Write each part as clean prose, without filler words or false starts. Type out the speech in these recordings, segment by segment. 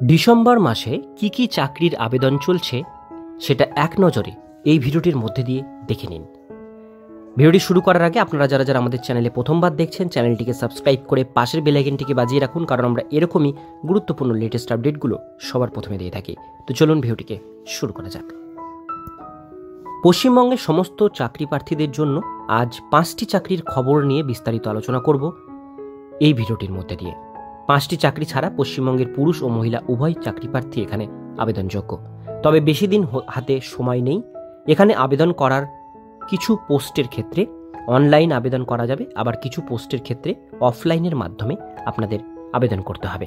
December মাসে কি কি চাকরির আবেদন চলছে সেটা এক নজরে এই ভিডিওটির মধ্যে দিয়ে দেখে নিন। ভিডিওটি শুরু করার আগে আপনারা যারা যারা আমাদের চ্যানেলে প্রথমবার দেখছেন চ্যানেলটিকে সাবস্ক্রাইব করে পাশের বেল আইকনটিকে বাজিয়ে রাখুন, কারণ আমরা এরকমই গুরুত্বপূর্ণ লেটেস্ট আপডেটগুলো সবার প্রথমে দিয়ে থাকি। তো চলুন ভিডিওটিকে শুরু করা যাক। পশ্চিমবঙ্গের সমস্ত চাকরি প্রার্থীদের জন্য আজ 5টি চাকরির খবর নিয়ে বিস্তারিত আলোচনা করব এই ভিডিওটির মধ্যে দিয়ে। 5টি চাকরি ছাড়া পশ্চিমবঙ্গের পুরুষ ও মহিলা উভয় চাকরি প্রার্থী এখানে আবেদনযোগ্য। তবে বেশি দিন হাতে সময় নেই। এখানে আবেদন করার কিছু পোস্টের ক্ষেত্রে অনলাইন আবেদন করা যাবে, আবার কিছু পোস্টের ক্ষেত্রে অফলাইনের মাধ্যমে আপনাদের আবেদন করতে হবে।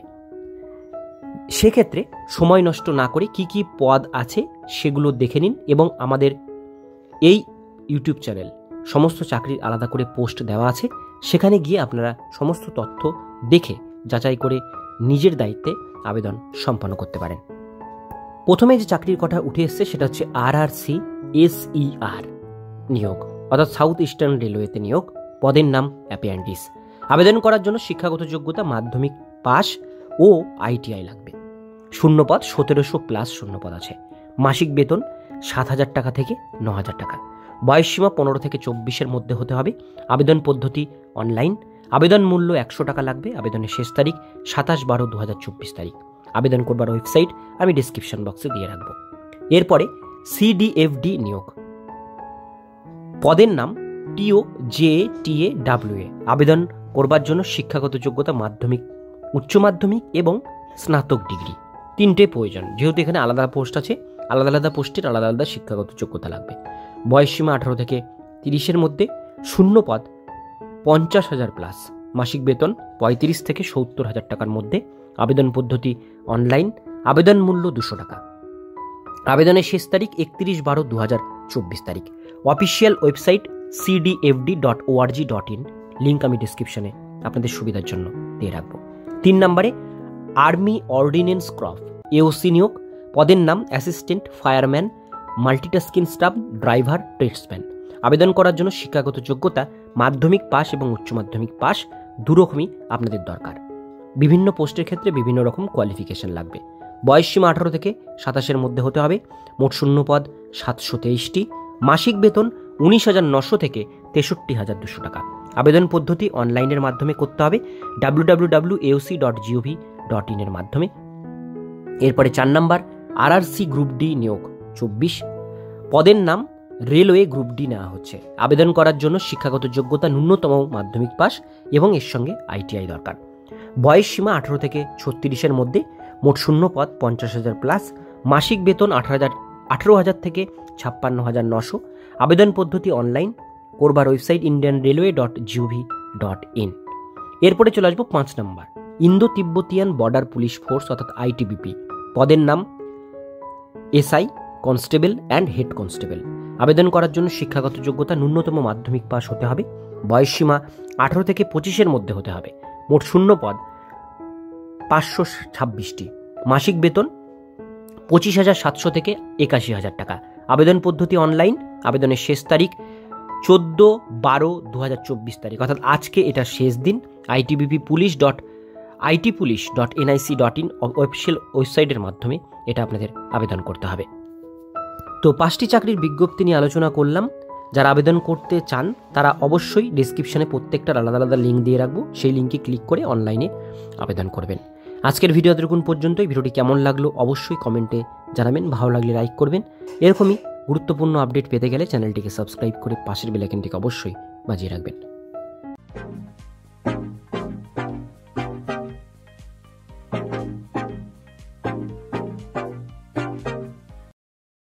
সেক্ষেত্রে সময় নষ্ট না করে কি কি পদ আছে সেগুলো দেখে নিন, এবং আমাদের এই ইউটিউব চ্যানেল সমস্ত চাকরির আলাদা করে পোস্ট দেওয়া আছে, সেখানে গিয়ে আপনারা সমস্ত তথ্য দেখে যাচাই করে নিজের দায়িত্বে আবেদন সম্পন্ন করতে পারেন। প্রথমে যে চাকরির কথা উঠে এসছে সেটা হচ্ছে RRC SER নিয়োগ, অর্থাৎ সাউথ ইস্টার্ন রেলওয়েতে নিয়োগ। পদের নাম অ্যাপেন্ডিস। আবেদন করার জন্য শিক্ষাগত যোগ্যতা মাধ্যমিক পাস ও ITI লাগবে। শূন্যপদ 1700+ শূন্যপদ আছে। মাসিক বেতন 7,000 টাকা থেকে 9,000 টাকা। বয়সসীমা 15 থেকে 24-এর মধ্যে হতে হবে। আবেদন পদ্ধতি অনলাইন। আবেদন মূল্য 100 টাকা লাগবে। আবেদনের শেষ তারিখ 27/12/2024 তারিখ। আবেদন করবার ওয়েবসাইট আমি ডিসক্রিপশন বক্সে দিয়ে রাখবো। এরপরে CDFD নিয়োগ। পদের নাম TOJTAWA। আবেদন করবার জন্য শিক্ষাগত যোগ্যতা মাধ্যমিক, উচ্চ মাধ্যমিক এবং স্নাতক ডিগ্রি, 3টে প্রয়োজন। যেহেতু এখানে আলাদা পোস্ট আছে, আলাদা আলাদা পোস্টের আলাদা আলাদা শিক্ষাগত যোগ্যতা লাগবে। বয়সসীমা 18 থেকে 30-এর মধ্যে। শূন্যপদ 50,000+। মাসিক বেতন 35 থেকে 70,000 টাকার মধ্যে। আবেদন পদ্ধতি অনলাইন। আবেদন মূল্য 200 টাকা। আবেদনের শেষ তারিখ 31/12/2024 তারিখ। অফিসিয়াল ওয়েবসাইট cdfd.org.in, লিঙ্ক আমি ডিসক্রিপশনে আপনাদের সুবিধার জন্য দিয়ে রাখবো। 3 নম্বরে আর্মি অর্ডিন্যান্স ক্রপ AOC নিয়োগ। পদের নাম assistant fireman, multitasking staff, driver, tradesman. আবেদন করার জন্য শিক্ষাগত যোগ্যতা মাধ্যমিক পাস এবং উচ্চ মাধ্যমিক পাস, দুরকমই আপনাদের দরকার। বিভিন্ন পোস্টের ক্ষেত্রে বিভিন্ন রকম কোয়ালিফিকেশন লাগবে। বয়সসীমা 18 থেকে 27-এর মধ্যে হতে হবে। মোট শূন্যপদ 723টি। মাসিক বেতন 19,900 থেকে 63,200 টাকা। আবেদন পদ্ধতি অনলাইনের মাধ্যমে করতে হবে, www.aoc.gov.in এর মাধ্যমে। এরপরে 4 নম্বর RRC গ্রুপ ডি নিয়োগ 24। পদের নাম রেলওয়ে গ্রুপ ডি নেওয়া হচ্ছে। আবেদন করার জন্য শিক্ষাগত যোগ্যতা ন্যূনতম মাধ্যমিক পাস এবং এর সঙ্গে ITI দরকার। বয়স সীমা 18 থেকে 36-এর মধ্যে। মোট শূন্যপদ 50,000+। মাসিক বেতন 18,000 থেকে 56,900। আবেদন পদ্ধতি অনলাইন। করবার ওয়েবসাইট indianrailway.gov.in। এরপরে চলে আসবো 5 নম্বর Indo Tibetan border police force, অর্থাৎ ITBP। পদের নাম SI constable and head constable. আবেদন করার জন্য শিক্ষাগত যোগ্যতা ন্যূনতম মাধ্যমিক পাস হতে হবে। বয়সসীমা 18 থেকে 25-এর মধ্যে হতে হবে। মোট শূন্যপদ 526টি। মাসিক বেতন 25,700 থেকে 81,000 টাকা। আবেদন পদ্ধতি অনলাইন। আবেদনের শেষ তারিখ 14/12/2024 তারিখ, অর্থাৎ আজকে এটা শেষ দিন। itbp.police.nic.in অফিসিয়াল ওয়েবসাইটের মাধ্যমে এটা আপনাদের আবেদন করতে হবে। তো 5টি চাকরির বিজ্ঞপ্তি নিয়ে আলোচনা করলাম। যারা আবেদন করতে চান তারা অবশ্যই ডিসক্রিপশনে প্রত্যেকটার আলাদা আলাদা লিঙ্ক দিয়ে রাখবো, সেই লিঙ্কে ক্লিক করে অনলাইনে আবেদন করবেন। আজকের ভিডিও এতক্ষণ পর্যন্তই। ভিডিওটি কেমন লাগলো অবশ্যই কমেন্টে জানাবেন, ভালো লাগলে লাইক করবেন। এরকমই গুরুত্বপূর্ণ আপডেট পেতে গেলে চ্যানেলটিকে সাবস্ক্রাইব করে পাশের বেল আইকনটিকে অবশ্যই বাজিয়ে রাখবেন।